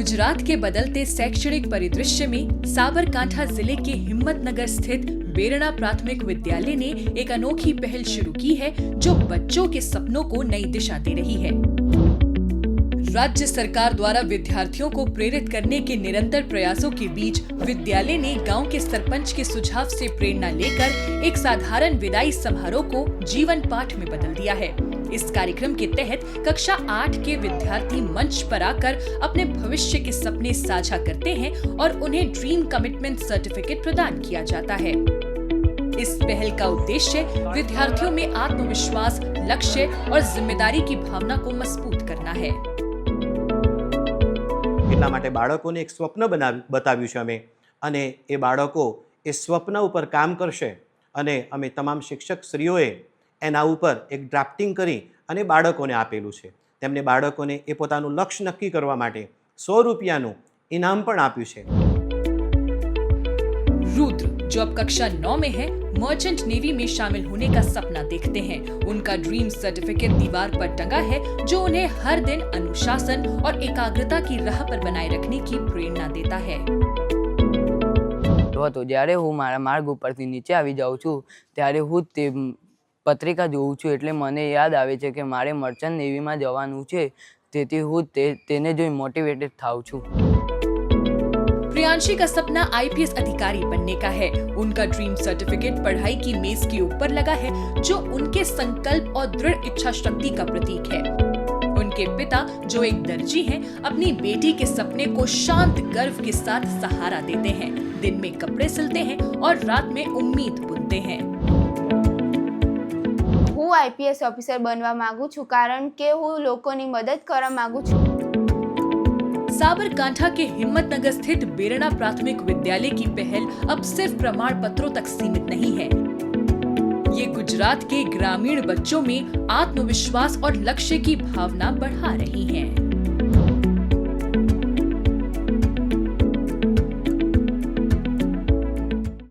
गुजरात के बदलते शैक्षणिक परिदृश्य में साबरकांठा जिले के हिम्मतनगर स्थित बेरड़ा प्राथमिक विद्यालय ने एक अनोखी पहल शुरू की है जो बच्चों के सपनों को नई दिशा दे रही है। राज्य सरकार द्वारा विद्यार्थियों को प्रेरित करने के निरंतर प्रयासों के बीच विद्यालय ने गांव के सरपंच के सुझाव से प्रेरणा लेकर एक साधारण विदाई समारोह को जीवन पाठ में बदल दिया है। इस कार्यक्रम के तहत कक्षा 8 के विद्यार्थी मंच पर आकर अपने भविष्य के सपने साझा करते हैं और उन्हें ड्रीम कमिटमेंट सर्टिफिकेट प्रदान किया जाता है। इस पहल का उद्देश्य विद्यार्थियों में आत्मविश्वास, लक्ष्य और जिम्मेदारी की भावना को मजबूत करना है। એટલા માટે બાળકોને એક સ્વપ્ન બતાવ્યું છે અમે, અને એ બાળકો એ સ્વપ્ન ઉપર કામ કરશે અને અમે તમામ શિક્ષક શ્રીઓએ એના ઉપર એક ડ્રાફ્ટિંગ કરી અને બાળકોને આપેલું છે। તેમને બાળકોને એ પોતાનું લક્ષ્ય નક્કી કરવા માટે 100 રૂપિયાનું ઇનામ પણ આપ્યું છે। रुद्र, जो अब कक्षा 9 में है, मर्चेंट नेवी में शामिल होने का सपना देखते हैं। उनका ड्रीम सर्टिफिकेट दीवार पर टंगा है जो उन्हें हर दिन अनुशासन और एकाग्रता की राह पर बनाए रखने की प्रेरणा देता है। तो જ્યારે હું મારા માર્ગ ઉપરથી નીચે આવી જાઉં છું ત્યારે હું તે પત્રિકા જોઉં છું એટલે મને યાદ આવે છે કે મારે મર્ચન્ટ નેવીમાં જવાનું છે, તેથી હું તેને જોઈ મોટિવેટેડ થાઉં છું। प्रियांशी का सपना आईपीएस अधिकारी बनने का है। उनका ड्रीम सर्टिफिकेट पढ़ाई की मेज के ऊपर लगा है जो उनके संकल्प और दृढ़ इच्छा शक्ति का प्रतीक है। उनके पिता, जो एक दर्जी हैं, अपनी बेटी के सपने को शांत गर्व के साथ सहारा देते हैं। दिन में कपड़े सिलते हैं और रात में उम्मीद बुनते हैं। હું આઈપીએસ ઓફિસર બનવા માંગુ છું કારણ કે હું લોકોની મદદ કરવા માંગુ છું। साबरकांठा के हिम्मतनगर स्थित बेरड़ा प्राथमिक विद्यालय की पहल अब सिर्फ प्रमाण पत्रों तक सीमित नहीं है। ये गुजरात के ग्रामीण बच्चों में आत्मविश्वास और लक्ष्य की भावना बढ़ा रही है।